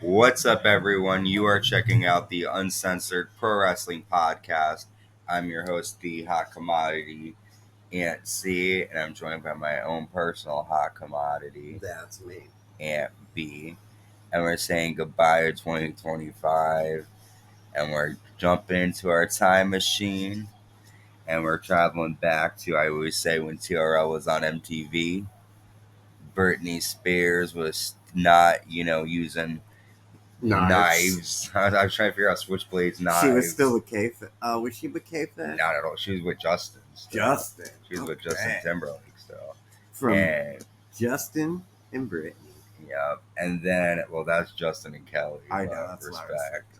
What's up, everyone? You are checking out the Uncensored Pro Wrestling Podcast. I'm your host, the Hot Commodity, Aunt C, and I'm joined by my own personal hot commodity, That's me. Aunt B. And we're saying goodbye to 2025, and we're jumping into our time machine, and we're traveling back to, I always say, when TRL was on MTV. Britney Spears was not, using knives. I was trying to figure out switchblades, knives. She was still with K-Fed. Was she with K-Fed? Not at all. She was with Justin. Still. Justin. She was with Justin Timberlake still. From Justin and Britney. Yeah. And then, that's Justin and Kelly. I know. That's respect.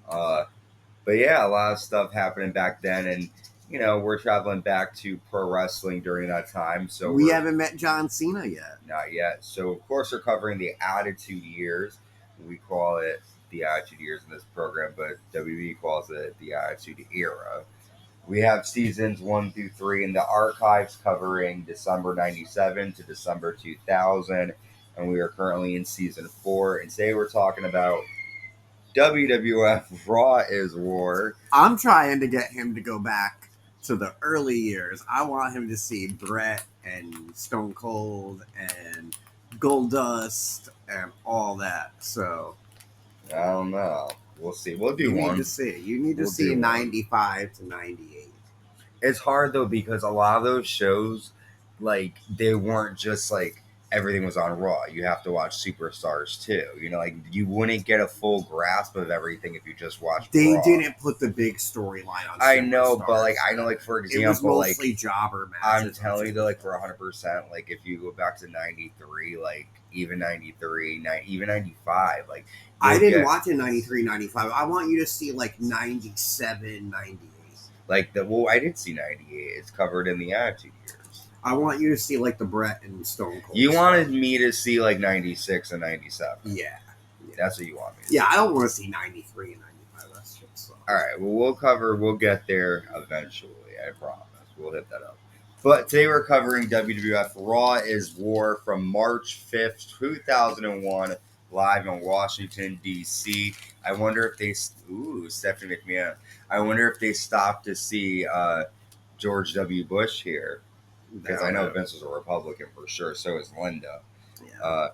But yeah, a lot of stuff happening back then. And, we're traveling back to pro wrestling during that time. So we haven't met John Cena yet. Not yet. So, of course, we're covering the Attitude Years. We call it the Attitude Years in this program, but WWE calls it the Attitude Era. We have seasons 1 through 3 in the archives covering December 97 to December 2000, and we are currently in season 4. And today we're talking about WWF Raw Is War. I'm trying to get him to go back to the early years. I want him to see Bret and Stone Cold and Goldust and all that. So I don't know. We'll see. We'll do one. You need to see 95 to 98. It's hard though because a lot of those shows, like, they weren't just like everything was on Raw. You have to watch Superstars too. You wouldn't get a full grasp of everything if you just watched They Raw. didn't put the big storyline on Superstars. I know, but I know, for example, it was mostly jobber matches. I'm telling you, though, for 100%, if you go back to 93, even 93, even 95, I didn't watch it 93, 95. I want you to see 97, 98. I did see 98. It's covered in the Attitude Years. I want you to see the Bret and Stone Cold. You wanted me to see 96 and 97. Yeah. That's what you want me to see. Yeah, I don't want to see 93 and 95. That's just so. All right. Well, we'll get there eventually. I promise. We'll hit that up. But today we're covering WWF Raw Is War from March 5th, 2001, live in Washington, D.C. I wonder if they... Stephanie McMahon. I wonder if they stopped to see George W. Bush here. Because I know Vince was a Republican for sure. So is Linda. Yeah.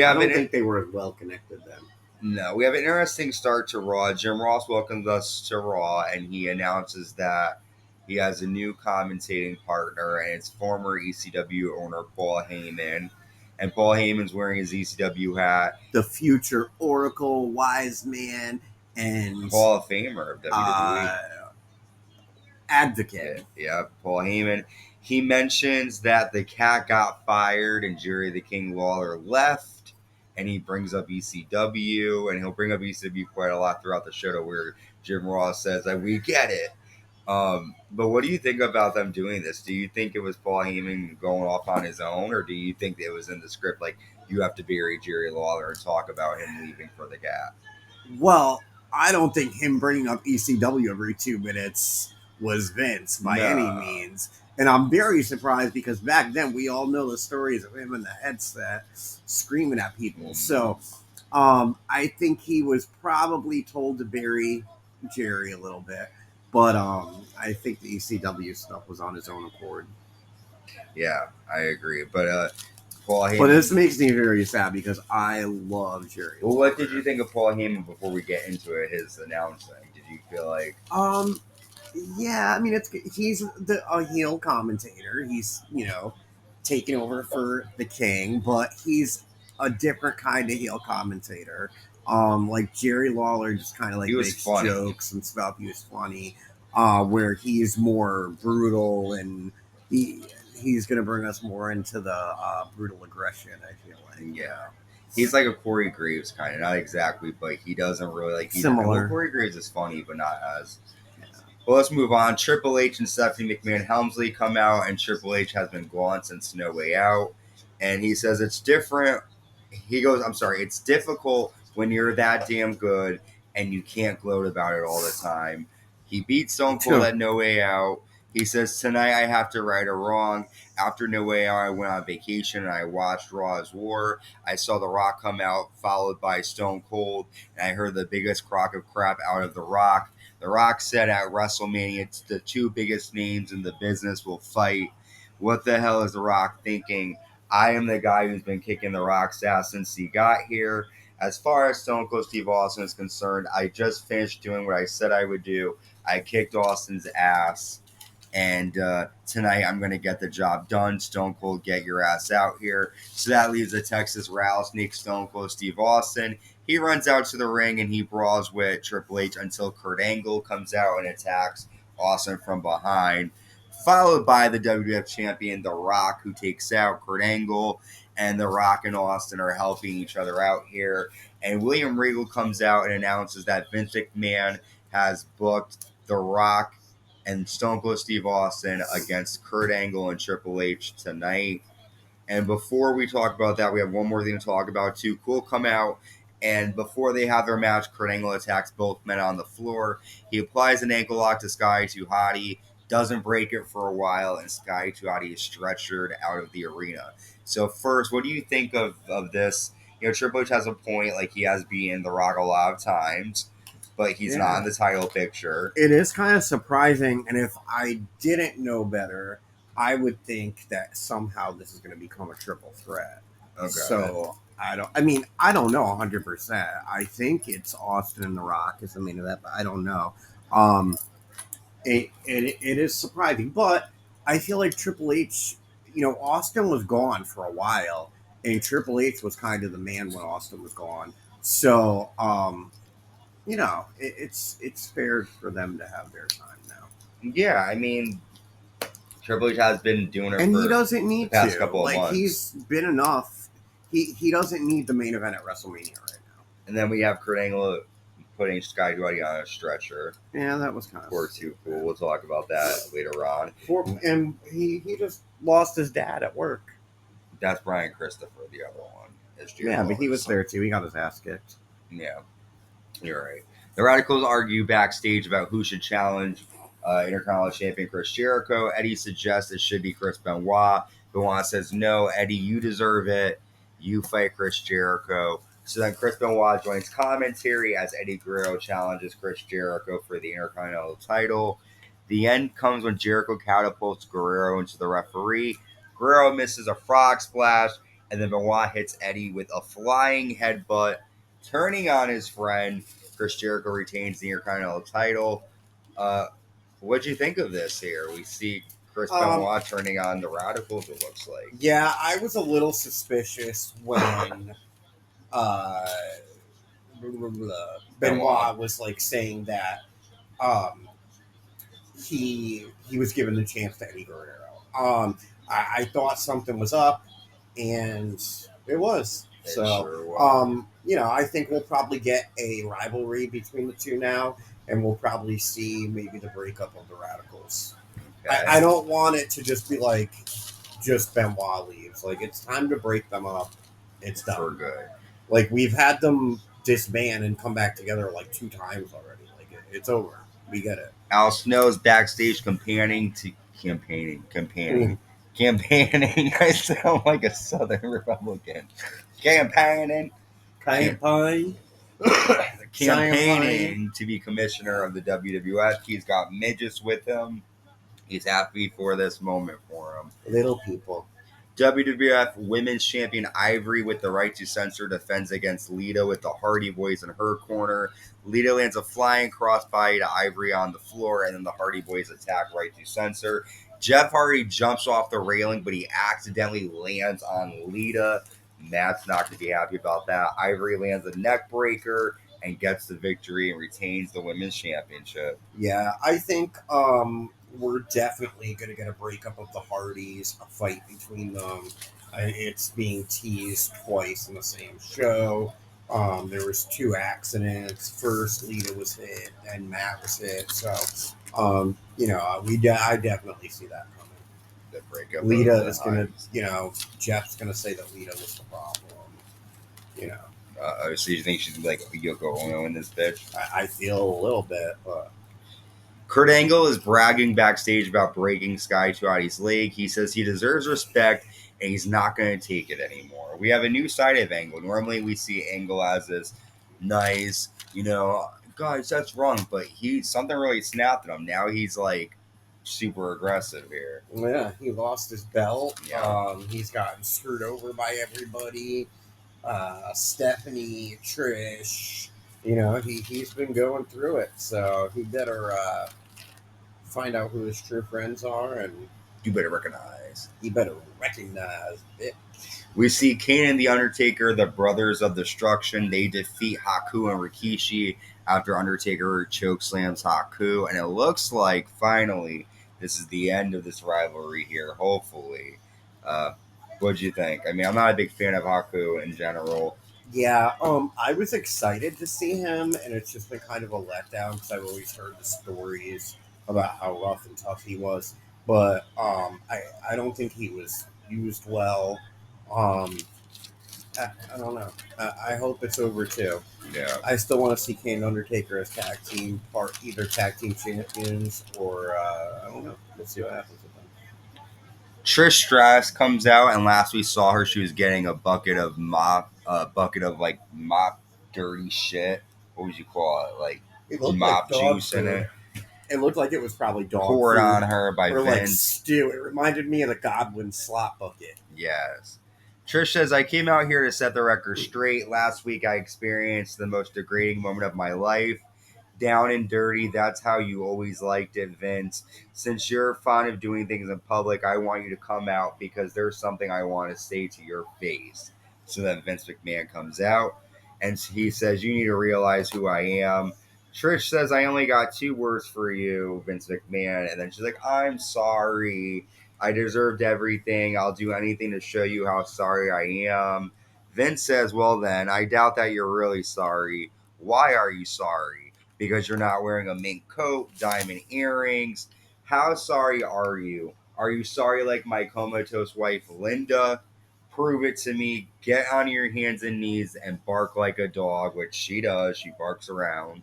I don't think they were well connected then. No. We have an interesting start to Raw. Jim Ross welcomes us to Raw, and he announces that he has a new commentating partner, and it's former ECW owner Paul Heyman. And Paul Heyman's wearing his ECW hat. The future Oracle, wise man, and Hall of Famer of WWE. Advocate. Yeah, Paul Heyman. He mentions that the cat got fired and Jerry the King Lawler left, and he brings up ECW, and he'll bring up ECW quite a lot throughout the show where Jim Ross says that we get it. But what do you think about them doing this? Do you think it was Paul Heyman going off on his own, or do you think it was in the script, you have to bury Jerry Lawler and talk about him leaving for the cat? Well, I don't think him bringing up ECW every 2 minutes was Vince by any means. And I'm very surprised because back then we all know the stories of him in the headset screaming at people. So I think he was probably told to bury Jerry a little bit. But I think the ECW stuff was on his own accord. Yeah, I agree. But Paul Heyman... But this makes me very sad because I love Jerry. Well, what did you think of Paul Heyman before we get into it, his announcing? Did you feel like... Yeah, I mean, he's a heel commentator. He's, taking over for the King, but he's a different kind of heel commentator. Jerry Lawler just kind of makes jokes and stuff. He was funny. Where he's more brutal, and he's going to bring us more into the brutal aggression, I feel like. Yeah. He's like a Corey Graves kind of, not exactly, but he doesn't really similar. Corey Graves is funny, but not as... Well, let's move on. Triple H and Stephanie McMahon-Helmsley come out, and Triple H has been gone since No Way Out. And he says it's different. He goes, it's difficult when you're that damn good and you can't gloat about it all the time. He beat Stone Cold at No Way Out. He says, tonight I have to right a wrong. After No Way Out, I went on vacation and I watched Raw Is War. I saw The Rock come out, followed by Stone Cold, and I heard the biggest crock of crap out of The Rock. The Rock said at WrestleMania, it's the two biggest names in the business will fight. What the hell is The Rock thinking? I am the guy who's been kicking The Rock's ass since he got here. As far as Stone Cold Steve Austin is concerned, I just finished doing what I said I would do. I kicked Austin's ass. And tonight I'm going to get the job done. Stone Cold, get your ass out here. So that leaves the Texas Rattlesnake, Stone Cold Steve Austin. He runs out to the ring and he brawls with Triple H until Kurt Angle comes out and attacks Austin from behind. Followed by the WWF champion, The Rock, who takes out Kurt Angle. And The Rock and Austin are helping each other out here. And William Regal comes out and announces that Vince McMahon has booked The Rock and Stone Cold Steve Austin against Kurt Angle and Triple H tonight. And before we talk about that, we have one more thing to talk about too. Cool come out, and before they have their match, Kurt Angle attacks both men on the floor. He applies an ankle lock to Scotty to Hotty, doesn't break it for a while, and Scotty to Hotty is stretchered out of the arena. So first, what do you think of this? You know, Triple H has a point, like he has beaten The Rock a lot of times, but he's not in the title picture. It is kind of surprising, and if I didn't know better, I would think that somehow this is going to become a triple threat. Okay. So I don't know 100%. I think it's Austin and The Rock is the main event, but I don't know. It is surprising, but I feel like Triple H, Austin was gone for a while, and Triple H was kind of the man when Austin was gone. So, it's fair for them to have their time now. Yeah, I mean, Triple H has been doing it, and for he doesn't need the past to. couple of months. He's been enough. He doesn't need the main event at WrestleMania right now. And then we have Kurt Angle putting Sky Duty on a stretcher. Yeah, that was kind of too cool. We'll talk about that later on. And he just lost his dad at work. That's Brian Christopher, the other one. Yeah, but he was there too. He got his ass kicked. Yeah, you're right. The Radicals argue backstage about who should challenge Intercontinental Champion Chris Jericho. Eddie suggests it should be Chris Benoit. Benoit says, no, Eddie, you deserve it. You fight Chris Jericho. So then Chris Benoit joins commentary as Eddie Guerrero challenges Chris Jericho for the Intercontinental title. The end comes when Jericho catapults Guerrero into the referee. Guerrero misses a frog splash, and then Benoit hits Eddie with a flying headbutt, turning on his friend. Chris Jericho retains the Intercontinental title. What'd you think of this here? We see Chris Benoit turning on the Radicals, it looks like. Yeah, I was a little suspicious when Benoit was like saying that he was given the chance to Eddie Guerrero. I thought something was up, and it was. I think we'll probably get a rivalry between the two now, and we'll probably see maybe the breakup of the Radicals. Okay. I don't want it to just be like just Benoit leaves. Like, it's time to break them up. It's done. For good. Like, we've had them disband and come back together like 2 times already. Like, it's over. We get it. Al Snow's backstage campaigning. I sound like a Southern Republican. Campaigning to be commissioner of the WWF. He's got midgets with him. He's happy for this moment for him. Little people. WWF Women's Champion Ivory, with the right to censor, defends against Lita with the Hardy Boys in her corner. Lita lands a flying crossbody to Ivory on the floor, and then the Hardy Boys attack right to censor. Jeff Hardy jumps off the railing, but he accidentally lands on Lita. Matt's not going to be happy about that. Ivory lands a neck breaker and gets the victory and retains the Women's Championship. Yeah, I think we're definitely going to get a breakup of the Hardys, a fight between them. It's being teased twice in the same show. There was 2 accidents. First, Lita was hit, and Matt was hit. So, I definitely see that coming. The breakup. Lita is going to, Jeff's going to say that Lita was the problem. So you think she's like Yoko Ono in this bitch? I feel a little bit, but Kurt Angle is bragging backstage about breaking Sky to Hotty's leg. He says he deserves respect and he's not going to take it anymore. We have a new side of Angle. Normally we see Angle as this nice, guys, that's wrong. But something really snapped at him. Now he's like super aggressive here. Yeah, he lost his belt. Yeah. He's gotten screwed over by everybody. Stephanie, Trish, he's been going through it. So he better find out who his true friends are, and You better recognize. he better recognize it. We see Kane and The Undertaker, the Brothers of Destruction. They defeat Haku and Rikishi after Undertaker chokeslams Haku. And it looks like, finally, this is the end of this rivalry here, hopefully. What'd you think? I mean, I'm not a big fan of Haku in general. Yeah, I was excited to see him, and it's just been kind of a letdown because I've always heard the stories about how rough and tough he was. But I don't think he was used well. I don't know. I hope it's over too. Yeah. I still want to see Kane and Undertaker as either tag team champions or I don't know. We'll see what happens with them. Trish Stratus comes out, and last we saw her, she was getting a bucket of mop dirty shit. What would you call it? Like It looked mop like dog juice in it. It looked like it was probably dog Poured food on her by or like Vince. stew. It reminded me of the Godwin slop bucket. Yes. Trish says, I came out here to set the record straight. Last week I experienced the most degrading moment of my life. Down and dirty. That's how you always liked it, Vince. Since you're fond of doing things in public, I want you to come out because there's something I want to say to your face. So then Vince McMahon comes out and he says, you need to realize who I am. Trish says, I only got 2 words for you, Vince McMahon. And then she's like, I'm sorry. I deserved everything. I'll do anything to show you how sorry I am. Vince says, well then, I doubt that you're really sorry. Why are you sorry? Because you're not wearing a mink coat, diamond earrings. How sorry are you? Are you sorry like my comatose wife, Linda? Prove it to me. Get on your hands and knees and bark like a dog, which she does. She barks around.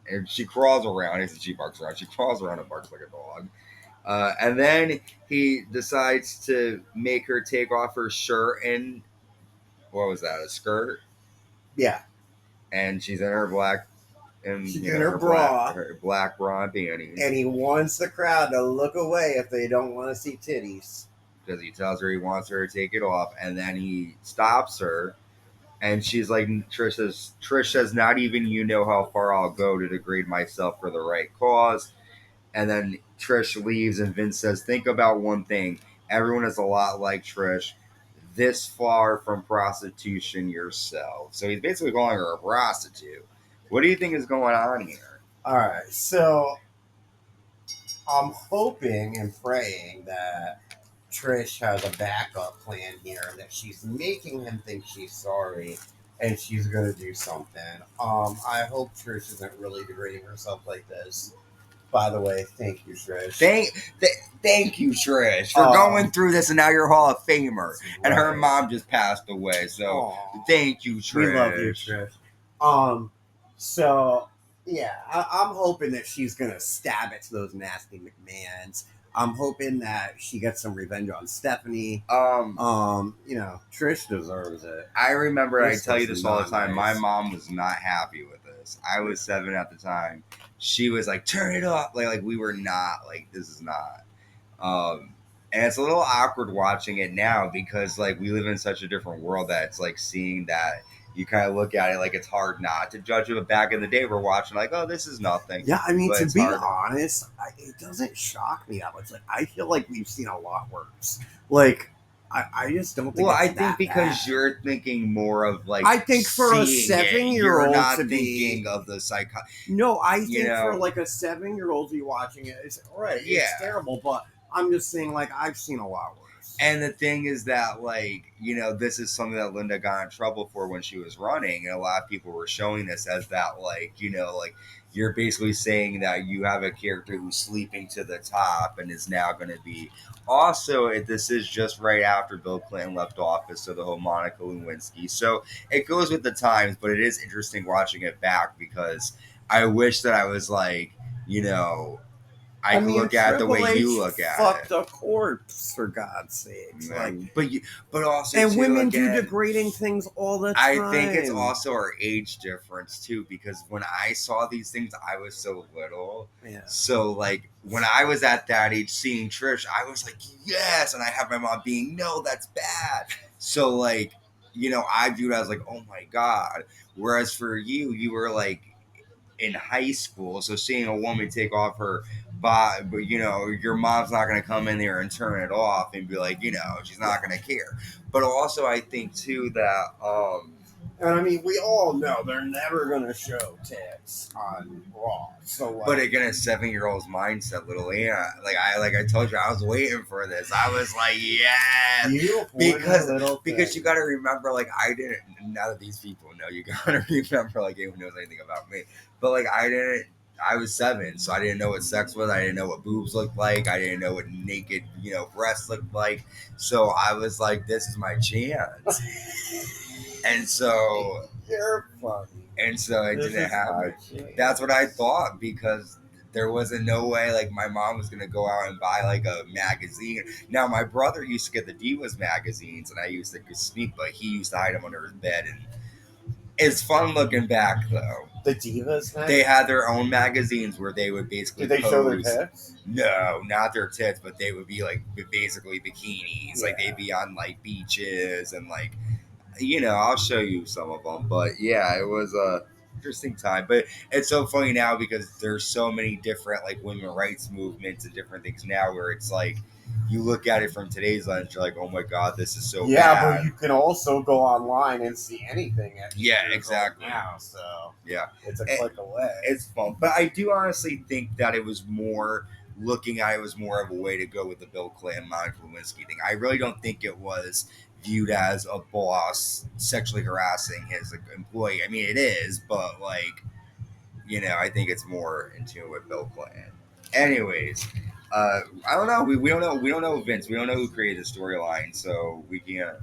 And she crawls around. Isn't she barks around? She crawls around and barks like a dog. And then he decides to make her take off her shirt and what was that? A skirt? Yeah. And she's in her black and she's in her bra, her black bra and panties. And he wants the crowd to look away if they don't want to see titties. Because he tells her he wants her to take it off, and then he stops her, and she's like, Trish says, not even you know how far I'll go to degrade myself for the right cause. And then Trish leaves, and Vince says, think about one thing. Everyone is a lot like Trish, this far from prostitution yourself. So he's basically calling her a prostitute. What do you think is going on here? All right, so I'm hoping and praying that Trish has a backup plan here, and that she's making him think she's sorry, and she's going to do something. I hope Trish isn't really degrading herself like this. By the way, thank you, Trish. Thank you, Trish, for going through this, and now you're a Hall of Famer. Right. And her mom just passed away, so thank you, Trish. We love you, Trish. So, yeah, I'm hoping that she's going to stab it to those nasty McMahons. I'm hoping that she gets some revenge on Stephanie. Trish deserves it. I remember, I tell you this all the time, my mom was not happy with this. I was 7 at the time. She was like, turn it up. Like we were not, like, this is not. And it's a little awkward watching it now because, like, we live in such a different world that it's like seeing that you kind of look at it like it's hard not to judge it. But back in the day, we're watching like, oh, this is nothing. Yeah, I mean, to be honest, it doesn't shock me that much. Like, I feel like we've seen a lot worse. Like, I just don't think. Well, I think because you're thinking more of like. I think for a 7-year-old, you're not thinking of the psycho. No, I think for like a 7-year-old to be watching it, it's all right. Yeah, it's terrible, but I'm just saying, like, I've seen a lot worse. And the thing is that, like, this is something that Linda got in trouble for when she was running. And a lot of people were showing this as that, like, like, you're basically saying that you have a character who's sleeping to the top and is now going to be. Also, this is just right after Bill Clinton left office, so the whole Monica Lewinsky. So it goes with the times, but it is interesting watching it back because I wish that I was, like, you know, I can look at it the way you look at fucked it. a corpse, for God's sakes. Like, but also, and too, women again, do degrading things all the time. I think it's also our age difference too, because when I saw these things, I was so little. Yeah. So like when I was at that age, seeing Trish, I was like, yes, and I have my mom being, no, that's bad. So like, you know, I viewed it as like, oh my god. Whereas for you, you were like in high school, so seeing a woman take off her body, but you know, your mom's not going to come in there and turn it off and be like, you know, she's not going to care. But also, I think too that, and I mean, we all know they're never going to show tits on Raw. So, like, but again, a 7-year-old's mindset, little Anna, like I told you, I was waiting for this. I was like, yes, because you got to remember, like I didn't. Now that these people know, you got to remember, like anyone knows anything about me. But like I didn't. I was 7, so I didn't know what sex was. I didn't know what boobs looked like. I didn't know what naked, you know, breasts looked like. So I was like, this is my chance. And so you're funny. And so it didn't happen. That's what I thought, because there wasn't no way like my mom was gonna go out and buy like a magazine. Now my brother used to get the Divas magazines, and I used to sneak, but he used to hide them under his bed. And it's fun looking back though. The Divas magazine? They had their own magazines where they would basically. Did they show their tits? No, not their tits, but they would be like basically bikinis. Yeah. Like they'd be on like beaches and like. You know, I'll show you some of them, but yeah, it was a interesting time. But it's so funny now because there's so many different like women rights movements and different things now where it's like you look at it from today's lens, you're like, oh my god, this is so bad. But you can also go online and see anything. Exactly. Now, so yeah, it's a click away. It's fun, but I do honestly think that it was more. Looking at it was more of a way to go with the Bill Clinton, Monica Lewinsky thing. I really don't think it was viewed as a boss sexually harassing his employee. I mean, it is, but like, you know, I think it's more in tune with Bill Clinton. Anyways, I don't know. We don't know. We don't know Vince. We don't know who created the storyline, so we can't.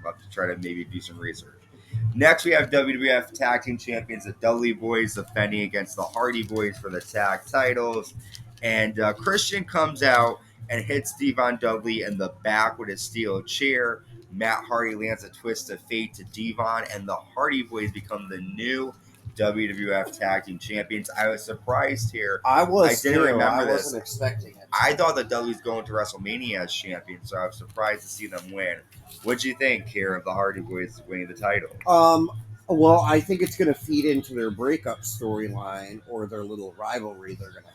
We'll have to try to maybe do some research. Next, we have WWF Tag Team Champions, the Dudley Boys, defending against the Hardy Boys for the tag titles. And Christian comes out and hits Devon Dudley in the back with a steel chair. Matt Hardy lands a twist of fate to Devon, and the Hardy Boys become the new WWF Tag Team Champions. I was surprised here. I didn't remember this. I wasn't expecting it. I thought the Dudleys going to WrestleMania as champions, so I was surprised to see them win. What'd you think here of the Hardy Boys winning the title? Well, I think it's going to feed into their breakup storyline or their little rivalry they're going to have.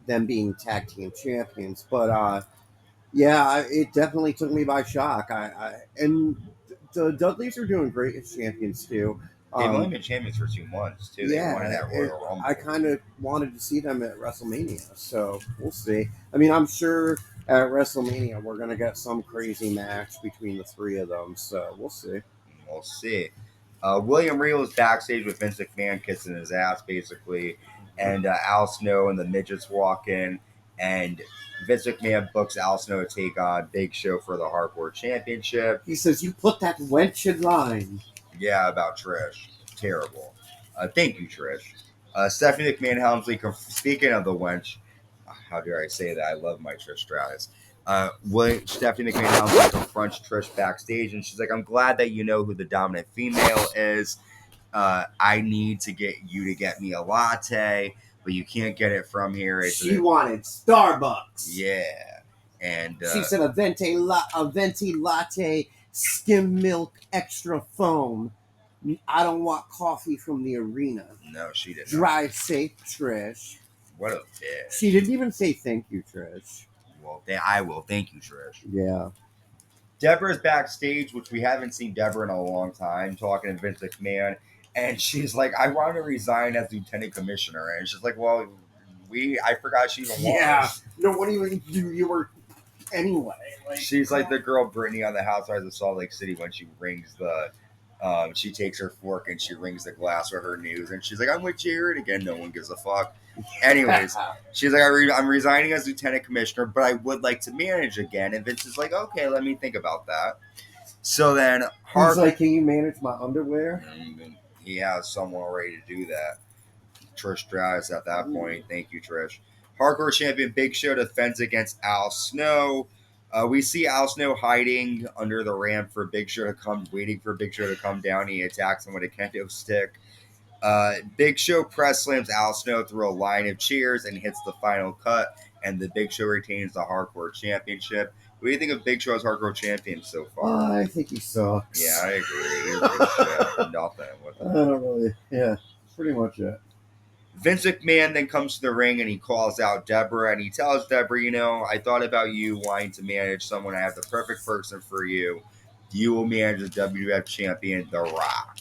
Them being tag team champions, but yeah, it definitely took me by shock. And the Dudleys are doing great as champions too. They've only been champions for 2 months too. They won in that Royal Rumble. I kind of wanted to see them at WrestleMania, so we'll see. I mean, I'm sure at WrestleMania we're gonna get some crazy match between the three of them, so we'll see. We'll see. William Regal is backstage with Vince McMahon kissing his ass, basically, and Al Snow and the midgets walk in, and Vince McMahon books Al Snow to take on Big Show for the Hardcore Championship. He says, "You put that wench in line." Yeah, about Trish. Terrible. Thank you, Trish. Stephanie McMahon-Helmsley, speaking of the wench, how dare I say that? I love my Trish Stratus. Stephanie McMahon-Helmsley confronts Trish backstage, and she's like, I'm glad that you know who the dominant female is. I need to get you to get me a latte, but you can't get it from here. She wanted Starbucks. Yeah. And she said a venti latte, skim milk, extra foam. I don't want coffee from the arena. No, she didn't. Drive safe, Trish. What a bitch. She didn't even say thank you, Trish. Well, I will. Thank you, Trish. Yeah. Debra's backstage, which we haven't seen Debra in a long time, talking to Vince McMahon. And she's like, I want to resign as lieutenant commissioner. And she's like, well, I forgot she even was. Yeah. No, what do you were anyway? She's like the girl Brittany on the Housewives of Salt Lake City when she rings she takes her fork and she rings the glass with her news. And she's like, I'm with Jared again. No one gives a fuck. Anyways, she's like, I'm resigning as lieutenant commissioner, but I would like to manage again. And Vince is like, okay, let me think about that. So then he's like, can you manage my underwear? He has someone ready to do that. Trish Stratus at that point. Thank you, Trish. Hardcore champion Big Show defends against Al Snow. We see Al Snow hiding under the ramp for Big Show to come, waiting for Big Show to come down. He attacks him with a kendo stick. Big Show press slams Al Snow through a line of cheers and hits the final cut, and the Big Show retains the Hardcore Championship. What do you think of Big Show as Hardcore Champion so far? I think he sucks. Yeah, I agree. He's a piece of shit. Nothing with him. I don't really. Yeah, pretty much it. Vince McMahon then comes to the ring and he calls out Debra, and he tells Debra, you know, I thought about you wanting to manage someone. I have the perfect person for you. You will manage the WWF champion, The Rock.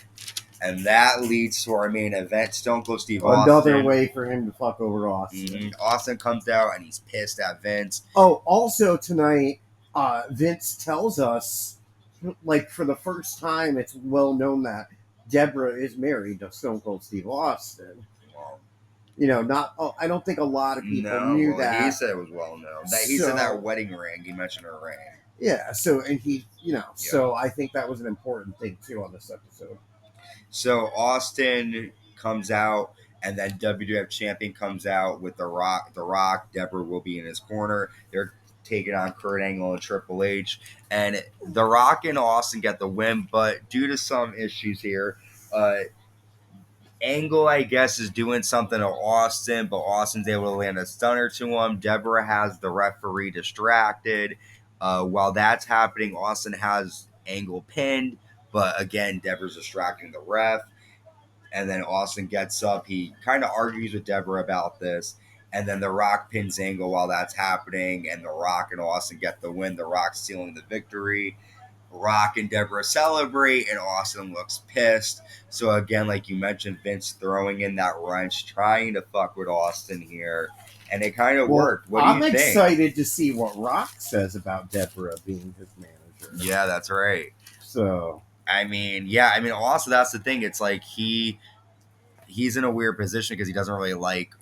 And that leads to our main event, Stone Cold Steve Austin. Another way for him to fuck over Austin. Mm-hmm. Austin comes out and he's pissed at Vince. Oh, also tonight, Vince tells us, like, for the first time, it's well known that Debra is married to Stone Cold Steve Austin. Well, you know, not. Oh, I don't think a lot of people knew that. He said it was well known. He said that wedding ring. He mentioned her ring. Yeah. So, and he, you know, so I think that was an important thing too on this episode. So Austin comes out, and then WWF champion comes out with The Rock. The Rock, Debra will be in his corner. They're taking on Kurt Angle and Triple H, and The Rock and Austin get the win. But due to some issues here, Angle, I guess, is doing something to Austin, but Austin's able to land a stunner to him. Debra has the referee distracted. While that's happening, Austin has Angle pinned. But again, Debra's distracting the ref. And then Austin gets up. He kind of argues with Debra about this. And then The Rock pins Angle while that's happening. And The Rock and Austin get the win. The Rock sealing the victory. Rock and Debra celebrate. And Austin looks pissed. So again, like you mentioned, Vince throwing in that wrench, trying to fuck with Austin here. And it kind of worked. What do you think? I'm excited to see what Rock says about Debra being his manager. Yeah, that's right. So... I mean, yeah. I mean, also that's the thing. It's like he's in a weird position because he doesn't really like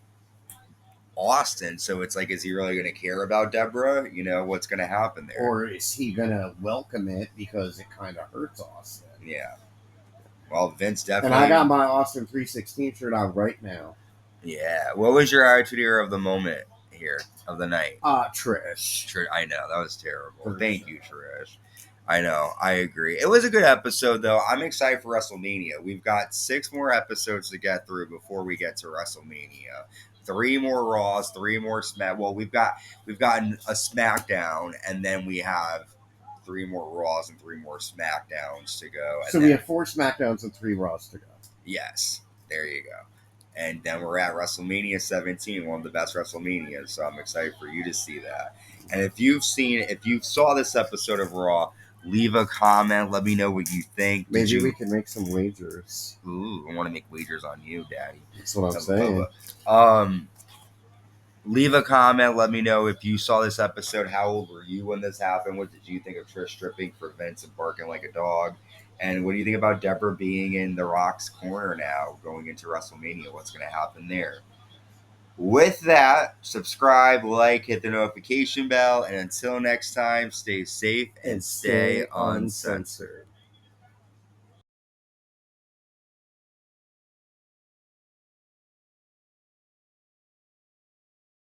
Austin. So it's like, is he really going to care about Debra? You know, what's going to happen there? Or is he going to welcome it because it kind of hurts Austin? Yeah. Well, Vince definitely. And I got my Austin 316 shirt on right now. Yeah. What was your attitude here of the moment here of the night? Trish. I know that was terrible. Thank you, Trish. I know. I agree. It was a good episode, though. I'm excited for WrestleMania. We've got 6 more episodes to get through before we get to WrestleMania. 3 more Raws, 3 more Smack. Well, we've gotten a SmackDown, and then we have 3 more Raws and 3 more SmackDowns to go. And so we have 4 SmackDowns and 3 Raws to go. Yes. There you go. And then we're at WrestleMania 17, one of the best WrestleManias. So I'm excited for you to see that. And if you saw this episode of Raw, leave a comment. Let me know what you think. Maybe we can make some wagers. Ooh, I want to make wagers on you, Daddy. That's what I'm saying. Leave a comment. Let me know if you saw this episode. How old were you when this happened? What did you think of Trish stripping for Vince and barking like a dog? And what do you think about Debra being in The Rock's corner now going into WrestleMania? What's going to happen there? With that, subscribe, like, hit the notification bell, and until next time, stay safe and stay uncensored.